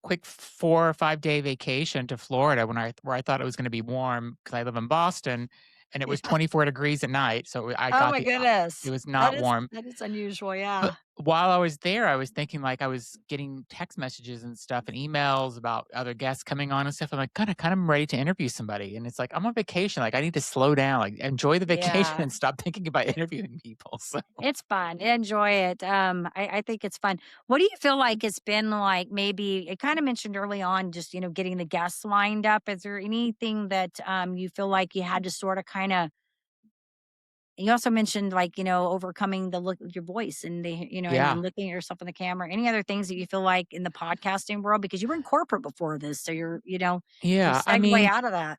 quick 4 or 5 day vacation to Florida where I thought it was gonna be warm because I live in Boston, and it was 24 degrees at night, so I Oh got my it goodness. was That not is warm. that is unusual, But yeah. while I was there, I was thinking, like, I was getting text messages and stuff and emails about other guests coming on and stuff. I'm like, "God, I kinda am ready to interview somebody," and it's like, I'm on vacation, like, I need to slow down, like, enjoy the vacation Yeah. and stop thinking about interviewing people, so It's fun. Enjoy it. I think it's fun. What do you feel like it's been like maybe it kind of mentioned early on just, getting the guests lined up. Is there anything that you feel like you had to sort of kind of you also mentioned like, overcoming the look of your voice and and yeah. looking at yourself in the camera. Any other things that you feel like in the podcasting world? Because you were in corporate before this. So to Yeah, I segue mean, out of that.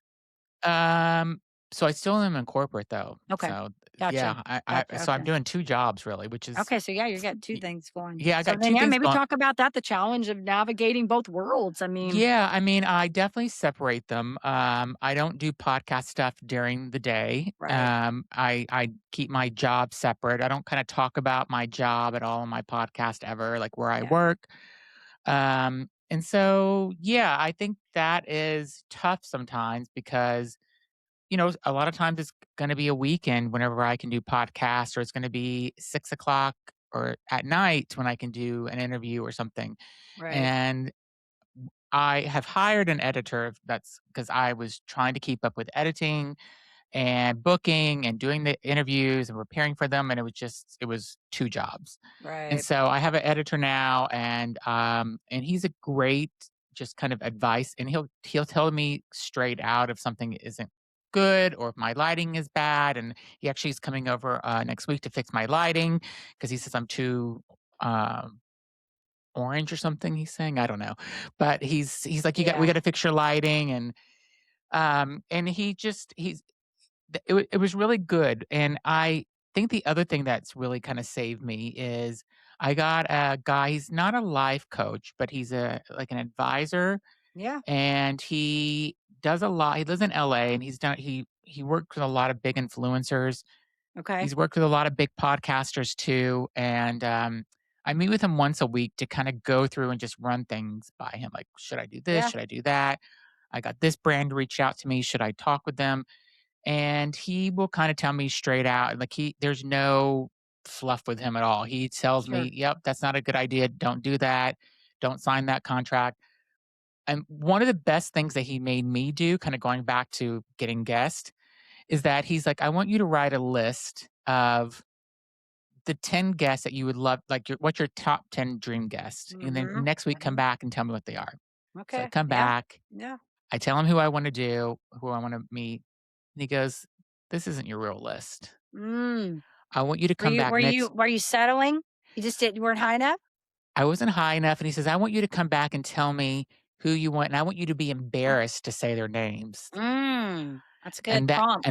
Um, so I still am in corporate though. Okay. So Gotcha. yeah, Gotcha. so I'm Okay. doing 2 jobs really, which is Okay, so yeah, you got 2 y things going. yeah, I So got then, 2 yeah, things maybe going. talk about that, the challenge of navigating both worlds. I mean, Yeah, I mean, I definitely separate them. I don't do podcast stuff during the day. right. I keep my job separate. I don't kinda talk about my job at all on my podcast ever, like where I Yeah. work. And so, yeah, I think that is tough sometimes because a lot of times it's going to be a weekend whenever I can do podcasts, or it's going to be 6 o'clock or at night when I can do an interview or something. Right. And I have hired an editor that's because I was trying to keep up with editing and booking and doing the interviews and preparing for them. And it was 2 jobs. And Right. so I have an editor now, and he's a great just kind of advice, and he'll tell me straight out if something isn't good or if my lighting is bad. And he actually is coming over next week to fix my lighting because he says I'm too um, orange or something. He's saying I don't know, but he's like we Yeah. got to fix your lighting, and it was really good. And I think the other thing that's really kind of saved me is I got a guy. He's not a life coach, but he's like an advisor, Yeah. and he does a lot. He lives in LA and he worked with a lot of big influencers. Okay. He's worked with a lot of big podcasters too. And I meet with him once a week to kind of go through and just run things by him. Like, should I do this? Yeah. Should I do that? I got this brand reach out to me. Should I talk with them? And he will kind of tell me straight out, like there's no fluff with him at all. He tells Sure. me, "Yep, that's not a good idea. Don't do that. Don't sign that contract." And one of the best things that he made me do, kind of going back to getting guests, is that he's like, "I want you to write a list of the 10 guests that you would love, like what's your top 10 dream guests, and then Mhm. next week come Mhm. back and tell me what they are." So I Okay. come Yeah. back, Yeah. I tell him who I want to do, who I want to meet, and he goes, "This isn't your real list. Mm. I want you to Were come you back were you next." were you settling? You weren't high enough? I wasn't high enough, and he says, "I want you to come back and tell me who you want, and I want you to be embarrassed to say their names." That's a good And that prompt.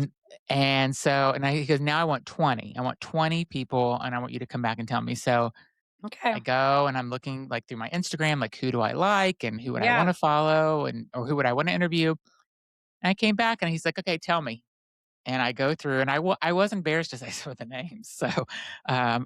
and so and I he goes, "Now I want 20. I want 20 people, and I want you to come back and tell me." So Okay. I go and I'm looking, like, through my Instagram, like, who do I like and who would I Yeah. wanna follow and or who would I wanna interview? And I came back and he's like, "Okay, tell me." And I go through and I was embarrassed to say some of the names. So, I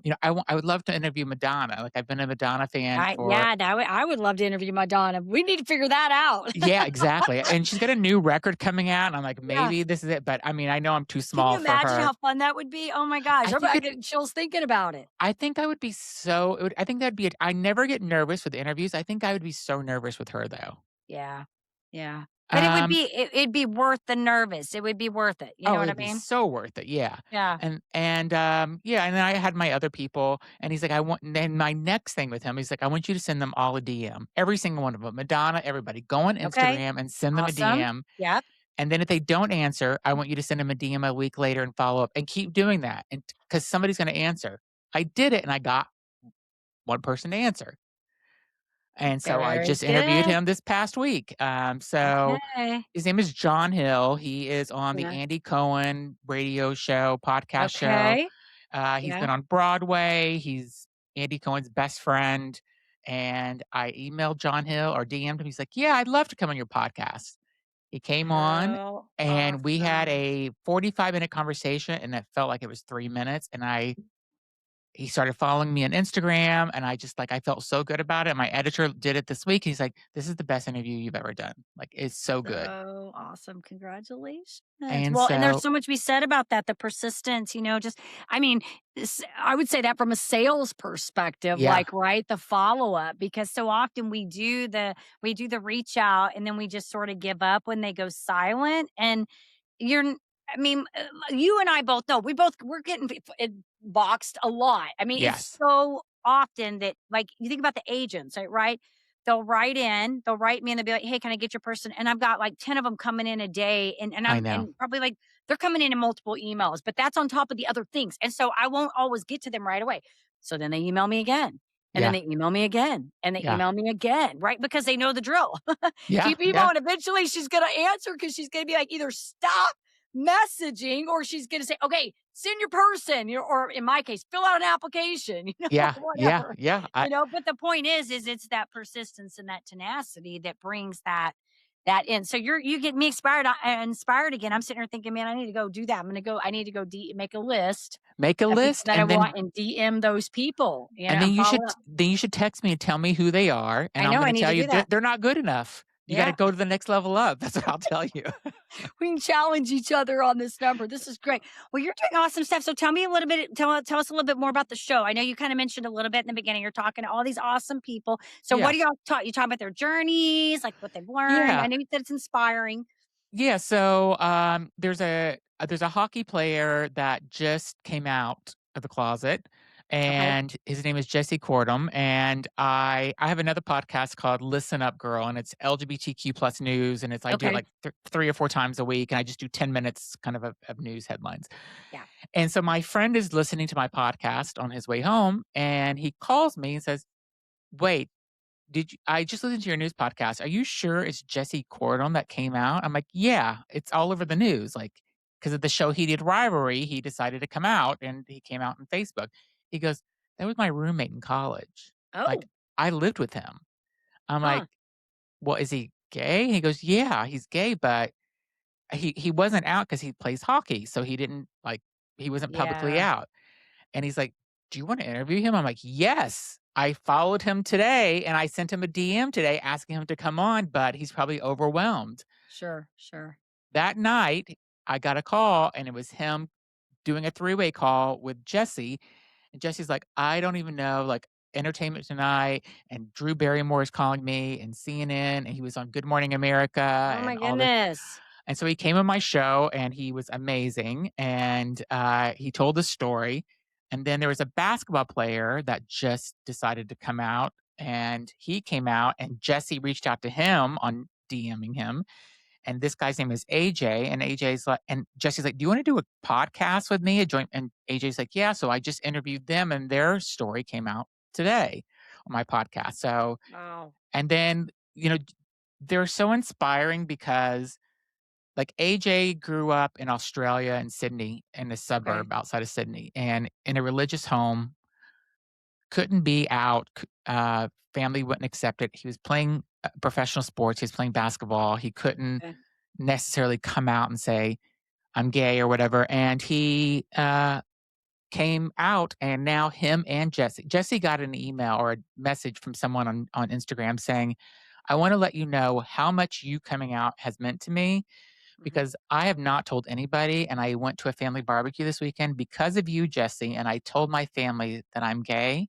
would love to interview Madonna. Like, I've been a Madonna fan I for. yeah, I would love to interview Madonna. We need to figure that out. Yeah, exactly, and she's got a new record coming out, and I'm like, Yeah. "Maybe this is it," but, I mean, I know I'm too Can you small for imagine her. how fun that would be? Oh my gosh. I think I it get chills thinking about it. I think I would be so it would I think that'd be I never get nervous with interviews. I think I would be so nervous with her, though. Yeah. Yeah. But Um it'd be worth the nervous. It would be worth it. You know Oh, what I it'd be mean? so worth it, yeah. Yeah. Yeah, and then I had my other people, and he's like, "I want." And then my next thing with him, he's like, "I want you to send them all a DM, every single one of them, Madonna, everybody. Go on Okay. Instagram and send them a Awesome. DM, Yep. and then if they don't answer, I want you to send them a DM a week later and follow up, and keep doing that, and because somebody's gonna answer." I did it, and I got one person to answer, and so I Very just interviewed good. him this past week. So Okay. his name is John Hill. He is on the Yeah. Andy Cohen radio show, podcast show. Okay. He's Yeah. been on Broadway. He's Andy Cohen's best friend. And I emailed John Hill or DM'd him. He's like, "Yeah, I'd love to come on your podcast." He came on How and we had awesome. a 45-minute conversation and it felt like it was 3 minutes. And he started following me on Instagram and I just like I felt so good about it. My editor did it this week. He's like, "This is the best interview you've ever done. Like it's so good." So awesome. Congratulations. And Well, and there's so so much to be said about that, the persistence, just I mean, I would say that from a sales perspective, yeah, like, right, the follow-up, because so often we do the reach out and then we just sort of give up when they go silent. And you're n I mean, you and I both know, we're getting boxed a lot. I mean, it's yes, so often that, like, you think about the agents, right? They'll write me and they'll be like, "Hey, can I get your person?" And I've got like 10 of them coming in a day I know. and probably like they're coming in multiple emails, but that's on top of the other things. And so I won't always get to them right away. So then they email me again. And then Yeah, they email me again and they yeah, email me again, right? Because they know the drill. yeah, Keep yeah, emailing. Eventually she's going to answer because she's going to be like, either stop messaging or she's going to say, okay, send your person, or in my case, fill out an application, yeah, yeah, whatever. yeah. But the point is it's that persistence and that tenacity that brings that in. So you get me inspired again. I'm sitting here thinking, man, I need to go do that. I need to go make a list Make a of people list that I want and DM those people, and and follow up. then you should text me and tell me who they are, and I I'm know I gonna need tell to you do that. they're not good enough. You gotta Yeah. go to the next level up. That's what I'll tell you. We can challenge each other on this number. This is great. Well, you're doing awesome stuff. So tell me a little bit, tell us a little bit more about the show. I know you kind of mentioned a little bit in the beginning. You're talking to all these awesome people. So what Yeah. do y'all talk? You talk about their journeys, like what they've learned. I Yeah. know you said it's inspiring. Yeah, so, there's a hockey player that just came out of the closet, Okay. and his name is Jesse Cordum, and I have another podcast called Listen Up Girl, and it's LGBTQ plus news, and I do it Okay. like 3 or 4 times a week, and I just do 10 minutes kind of news headlines. Yeah. And so my friend is listening to my podcast on his way home, and he calls me and says, "Wait, I just listened to your news podcast. Are you sure it's Jesse Cordon that came out?" I'm like, "Yeah, it's all over the news." Like, because of the show Heated Rivalry, he decided to come out and he came out on Facebook. He goes, "That was my roommate in college. Like, Oh, I lived with him." I'm like, huh. "Well, is he gay?" He goes, "Yeah, he's gay, but he wasn't out because he plays hockey, so he didn't, like he wasn't publicly Yeah. out. And he's like, "Do you wanna interview him?" I'm like, "Yes." I followed him today, and I sent him a DM today asking him to come on, but he's probably overwhelmed. Sure. Sure. That night, I got a call, and it was him doing a three-way call with Jesse, and Jesse's like, "I don't even know, like, Entertainment Tonight, and Drew Barrymore is calling me, and CNN, and he was on Good Morning America, Oh my and all this." goodness. And so he came on my show, and he was amazing, and, he told the story, and then there was a basketball player that just decided to come out, and he came out, and Jesse reached out to him on DMing him, and this guy's name is AJ, and AJ's like and Jesse's like, "Do you wanna do a podcast with me, a joint?" And AJ's like, "Yeah." So I just interviewed them, and their story came out today on my podcast. So Wow. and then, they're so inspiring because, like, AJ grew up in Australia in Sydney, in a Okay. suburb outside of Sydney, and in a religious home, couldn't be out, family wouldn't accept it. He was playing, professional sports, he was playing basketball, he couldn't Okay. necessarily come out and say, "I'm gay," or whatever, and he, came out, and now him and Jesse got an email or a message from someone on Instagram saying, "I wanna let you know how much you coming out has meant to me, Mhm. because I have not told anybody, and I went to a family barbecue this weekend because of you, Jesse, and I told my family that I'm gay.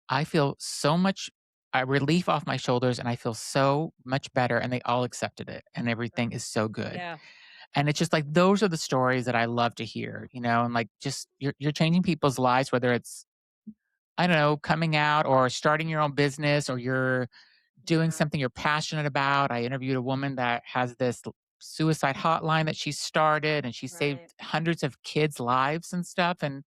I feel so much relief off my shoulders, and I feel so much better, and they all accepted it, and everything Wow. is so good." Yeah. And it's just like those are the stories that I love to hear, and like just you're changing people's lives, whether it's, I don't know, coming out or starting your own business, or you're doing Yeah. something you're passionate about. I interviewed a woman that has this suicide hotline that she started, and she saved Right. hundreds of kids' lives and stuff. And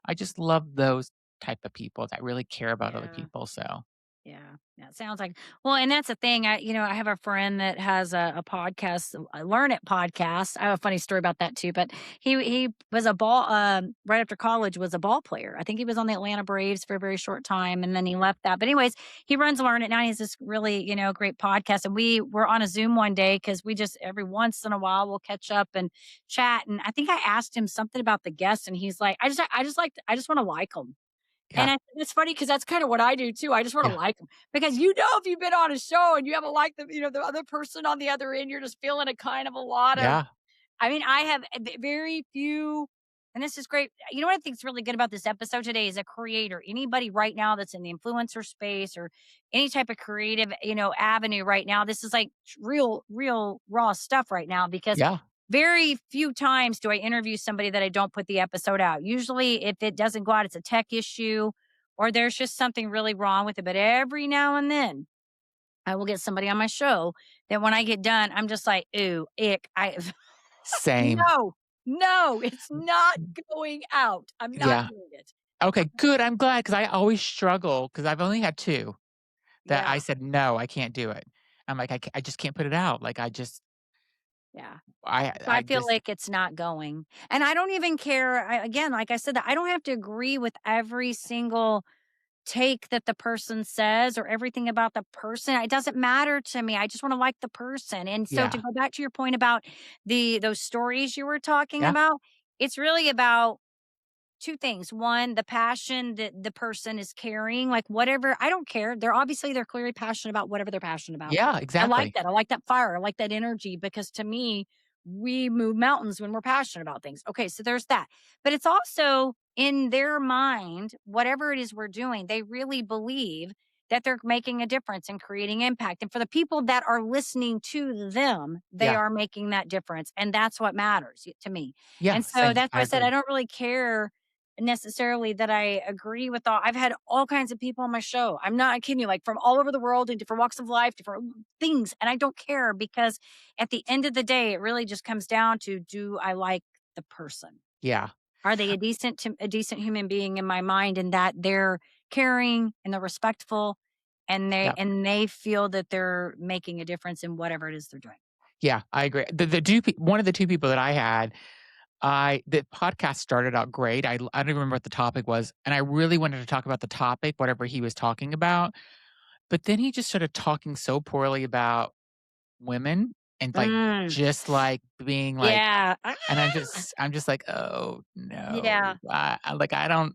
I just love those type of people that really care about other Yeah. people. So Yeah, yeah, it sounds like well, and that's the thing. I have a friend that has a podcast, a Learn It podcast. I have a funny story about that too. But he was a ball right after college was a ball player. I think he was on the Atlanta Braves for a very short time, and then he left that. But anyways, he runs Learn It now. He has this really great podcast, and we were on a Zoom one day because we just every once in a while we'll catch up and chat. And I think I asked him something about the guests, and he's like, I just want to like them. And yeah, it's funny because that's kinda what I do too. I just wanna yeah, like them because if you've been on a show and you haven't liked the other person on the other end, you're just feeling a kind of a lot of yeah, I mean, I have very few and this is great. You know what I think is really good about this episode today is a creator. Anybody right now that's in the influencer space or any type of creative, avenue right now, this is like real raw stuff right now because yeah, very few times do I interview somebody that I don't put the episode out. Usually, if it doesn't go out, it's a tech issue or there's just something really wrong with it. But every now and then, I will get somebody on my show that when I get done, I'm just like, ooh, ick. same. No, no, it's not going out. I'm not Yeah. doing it. Okay, good. I'm glad because I always struggle because I've only had two that I Yeah, said, no, I can't do it. I'm like, I just can't put it out. Like, yeah. If I I feel just, like it's not going. And I don't even care. Again, like I said, that I don't have to agree with every single take that the person says or everything about the person. It doesn't matter to me. I just want to like the person. And so to yeah, go back to your point about those stories you were talking yeah, about, it's really about two things. One, the passion that the person is carrying, like whatever, I don't care. They're clearly passionate about whatever they're passionate about. yeah, I like exactly. that. I like that fire. I like that energy because to me, we move mountains when we're passionate about things. Okay, so there's that. But it's also in their mind, whatever it is we're doing, they really believe that they're making a difference and creating impact. And for the people that are listening to them, they Yeah, are making that difference. And that's what matters to me. yeah, And so same. that's why I I said I agree. don't really care necessarily that I agree with all I've had all kinds of people on my show. I'm not kidding you, like from all over the world in different walks of life, different things. And I don't care because at the end of the day, it really just comes down to do I like the person? Yeah, Are they a decent human being in my mind and that they're caring and they're respectful and they yeah, and they feel that they're making a difference in whatever it is they're doing. yeah, I agree. One of the two people that I had, the podcast started out great. I don't even remember what the topic was, and I really wanted to talk about the topic, whatever he was talking about. But then he just started talking so poorly about women and like Mm, just like being like, yeah. and I'm just like, oh Yeah, no, like I don't,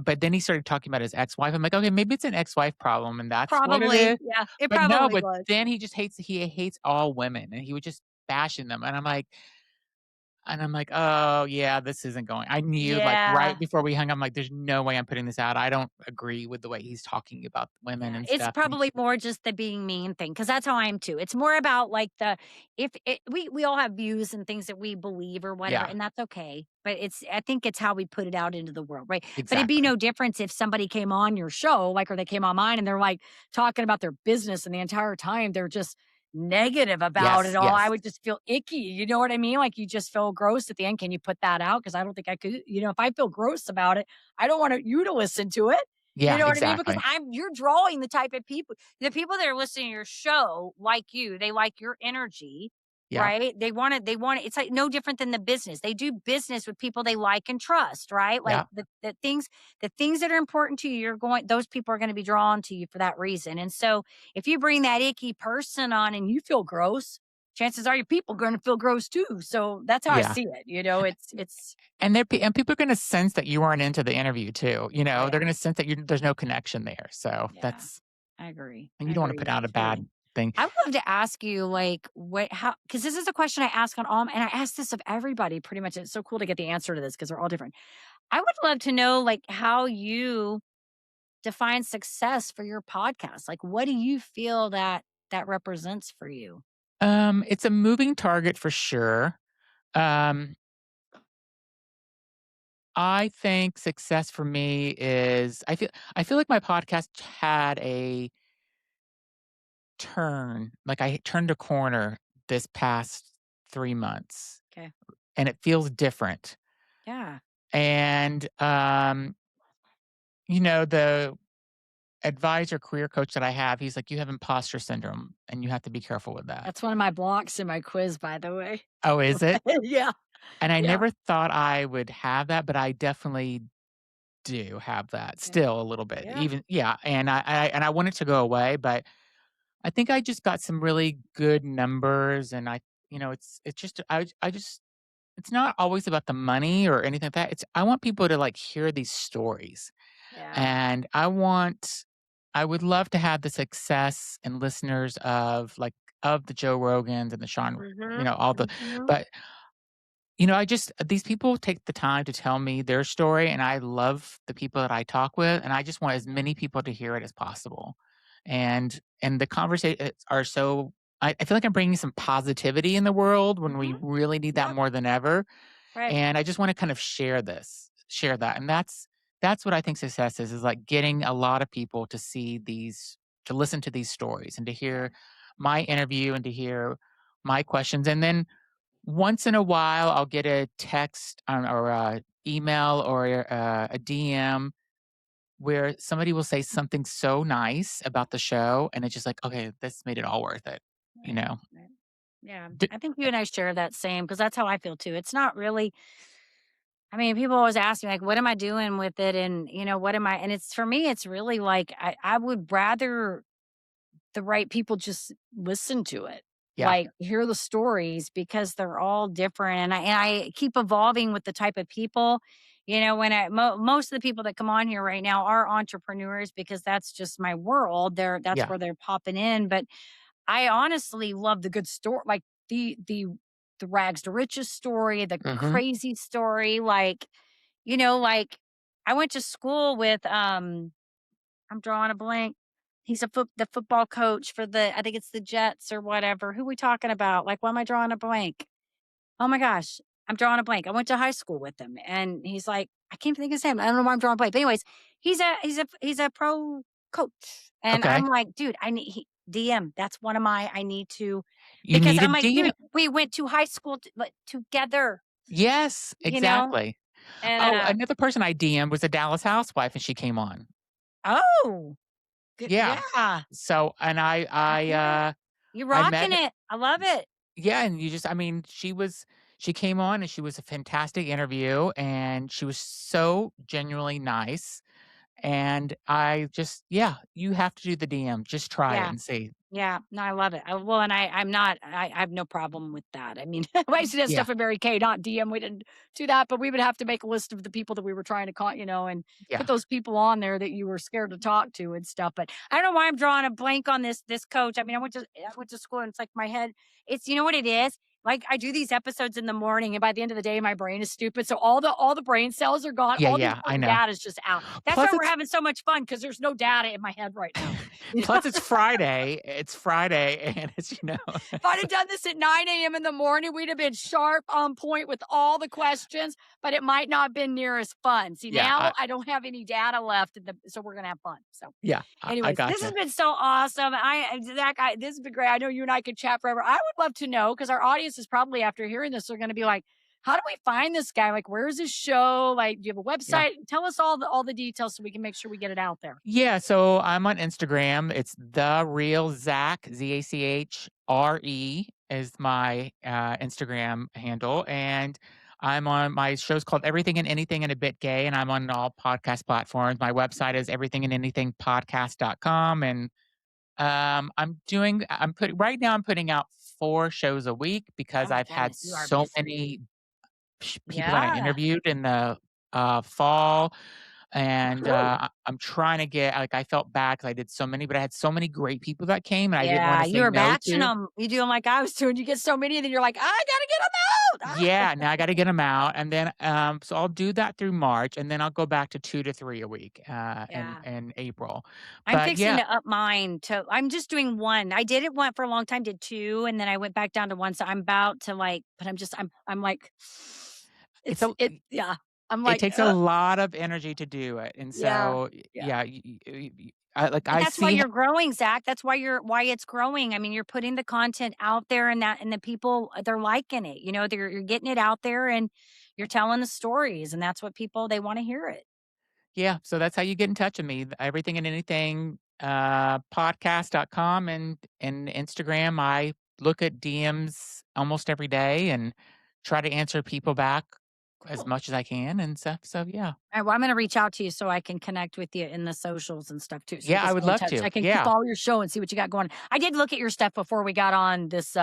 but then he started talking about his ex-wife. I'm like, okay, maybe it's an ex-wife problem, and that's what it probably. is. Yeah, it But no, probably but was. then he hates all women, and he was just bashing them, and I'm like, "Oh, yeah, this isn't going." I knew, like, Yeah. right before we hung up, I'm like, "There's no way I'm putting this out. I don't agree with the way he's talking about women Yeah, and it's stuff." And probably more just the being mean thing because that's how I am too. It's more about like the if it, we all have views and things that we believe or whatever, yeah, and that's okay. But it's I think it's how we put it out into the world, right? But it'd be exactly. no difference if somebody came on your show, like or they came on mine, and they're like talking about their business, and the entire time they're just negative about Yes, it all. I yes. would just feel icky. You know what I mean? Like you just feel gross at the end. Can you put that out? Because I don't think I could. If I feel gross about it, I don't want you to listen to it. You Yeah, know what I mean? Because exactly. you're drawing the type of people the people that are listening to your show like you, they like your energy, Yeah, right? They want it. It's like no different than the business. They do business with people they like and trust, right? Like yeah, the things that are important to you, those people are going to be drawn to you for that reason. And so if you bring that icky person on and you feel gross, chances are your people are going to feel gross too. So that's how I yeah. see it. It's And people are gonna sense that you aren't into the interview too, yeah, they're gonna sense that there's no connection there, so yeah. that's I agree. and I you don't wanna agree put with out you a totally. bad thing. I would love to ask you, like, because this is a question I ask on all, and I ask this of everybody pretty much. It's so cool to get the answer to this because they're all different. I would love to know, like, how you define success for your podcast. Like, what do you feel that represents for you? It's a moving target for sure. Um, I think success for me is I feel like my podcast had a turn, like I turned a corner this past 3 months, Okay. and it feels different. Yeah. And, the advisor career coach that I have, he's like, "You have imposter syndrome, and you have to be careful with that." That's one of my blocks in my quiz, by the way. Oh, is it? Yeah. And I Yeah. never thought I would have that, but I definitely do have that Yeah. still a little bit. Yeah. Even yeah, and I want it to go away, but I think I just got some really good numbers, and it's just I just it's not always about the money or anything like that. I want people to like hear these stories, Yeah. and I would love to have the success and listeners of the Joe Rogans and the Sean, Mm-hmm. all the, Mm-hmm. but I just these people take the time to tell me their story, and I love the people that I talk with, and I just want as many people to hear it as possible. And the conversations are so I feel like I'm bringing some positivity in the world when we Mm-hmm. really need that Yep. more than ever. Right. And I just want to kind of share that. And that's what I think success is like getting a lot of people to listen to these stories and to Yeah. hear my interview and to hear my questions. And then once in a while, I'll get a text or a email or a DM where somebody will say something so nice about the show, and it's just like, okay, this made it all worth it. You Right. know, Right. Yeah. D- I think you and I share that same because that's how I feel too. It's not really, I mean, people always ask me, like, what am I doing with it? And, what am I? And it's for me, it's really like, I would rather the right people just listen to it, yeah, like hear the stories because they're all different. And I keep evolving with the type of people. Most of the people that come on here right now are entrepreneurs because that's just my world. That's yeah, where they're popping in. But I honestly love the good story, like the rags to riches story, the hmm crazy story. Like I went to school with I'm drawing a blank. He's the football coach for I think it's the Jets or whatever. Who we talking about? Like, why am I drawing a blank? Oh my gosh, I'm drawing a blank. I went to high school with him, and he's like, I can't think of his name. I don't know why I'm drawing a blank. But anyways, he's a pro coach, and okay. I'm like, dude, DM. That's one of my I need to You because need a I'm like, DM. dude, we went to high school like, together, Yes, you know, exactly. and Oh, another person I DM'd was a Dallas housewife, and she came on. oh, good, Yeah. yeah, So, and yeah, you I rocking met it. I love it. yeah, and I mean, she came on and she was a fantastic interview and she was so genuinely nice. And I just, yeah, you have to do the DM. Just try it Yeah. and see. Yeah, no, I love it. Well, and I'm not, I have no problem with that. I mean, I used to do Yeah. stuff with Mary Kay, not DM. We didn't do that, but we would have to make a list of the people that we were trying to call, and put Yeah. those people on there that you were scared to talk to and stuff. But I don't know why I'm drawing a blank on this coach. I mean, I went to school and it's like my head. It's you know what it is. Like I do these episodes in the morning, and by the end of the day, my brain is stupid. So all the brain cells are gone. Yeah. All the Yeah. I important know. data is just out. That's why Plus, we're it's having so much fun because there's no data in my head right now. plus it's Friday. It's Friday, and it's If I'd have done this at 9 a.m. in the morning, we'd have been sharp on point with all the questions, but it might not have been near as fun. See, yeah. now I don't have any data left, so we're gonna have fun. So, Yeah. I anyways, this has gotcha. been so awesome. Zach, this has been great. I know you and I could chat forever. I would love to know because our audience is probably after hearing this, they're gonna be like, "How do we find this guy? Like, where's his show? Like, do you have a Yeah. website? Tell us all the details so we can make sure we get it out there." Yeah, so I'm on Instagram. It's the real Zach, ZACHRE is my Instagram handle. And I'm on my show's called Everything and Anything and a Bit Gay, and I'm on all podcast platforms. My website is everythingandanythingpodcast.com. And I'm putting out 4 shows a week Oh because my I've had goodness, you are so busy. many people that I Yeah, interviewed in the fall. And I'm trying to get like I felt bad 'cause I did so many, but I had so many great people that came and I didn't want yeah, to you say were no batching to. them. You do them like I was doing. You get so many, and then you're like, I gotta get them out. Ah. Yeah, now I got to get them out, and then so I'll do that through March, and then I'll go back to 2 to 3 a week in Yeah. April. I'm But fixing yeah, to up mine to I'm just doing 1. I did it one for a long time, did 2, and then I went back down to 1, so I'm about to, like but I'm like, it's a yeah. I'm it like, takes a lot of energy to do it, and yeah, so yeah. yeah, I like But I that's why see. you're growing, Zach. That's why it's growing. I mean, you're putting the content out there and the people, they're liking it. You're getting it out there and you're telling the stories, and that's what people they wanna hear it. Yeah, so that's how you get in touch with me. Everything and anything podcast.com and Instagram. I look at DMs almost every day and try to answer people back as Cool. much as I can and stuff. So yeah. Well, I'm gonna reach out to you so I can connect with you in the socials and stuff too, so we Yeah, can I would stay in love touch. to. I can Yeah. follow your show and see what you got going. I did look at your stuff before we got on this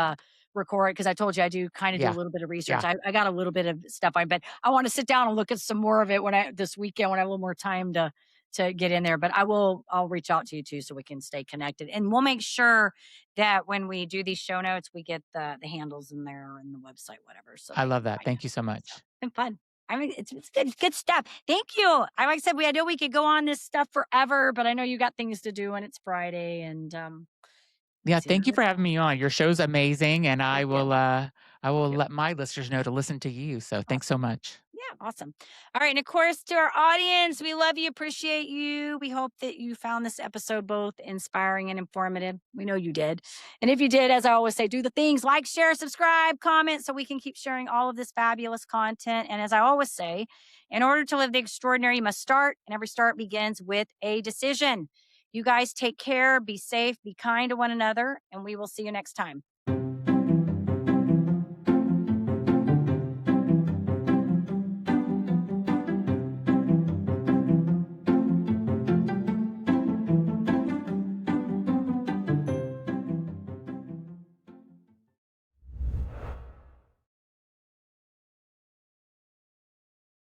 record because I told you I do kind of do a Yeah. little bit of research. Yeah. I got a little bit of stuff. I bet I want to sit down and look at some more of it this weekend when I have a little more time to get in there. But I'll reach out to you too so we can stay connected. And we'll make sure that when we do these show notes, we get the handles in there and the website, whatever, so I they love can that. find Thank you it. so So much. it's been fun. I mean, it's good stuff. Thank you. Like I said, I know we could go on this stuff forever, but I know you got things to do and it's Friday and Yeah, see thank you for having me on. Your show's amazing and thank you. I Thank will you. let my listeners know to listen to you. So thanks so Awesome. much. Yeah, awesome. All right. And of course, to our audience, we love you, appreciate you. We hope that you found this episode both inspiring and informative. We know you did. And if you did, as I always say, do the things like, share, subscribe, comment so we can keep sharing all of this fabulous content. And as I always say, in order to live the extraordinary, you must start, and every start begins with a decision. You guys take care, be safe, be kind to one another, and we will see you next time.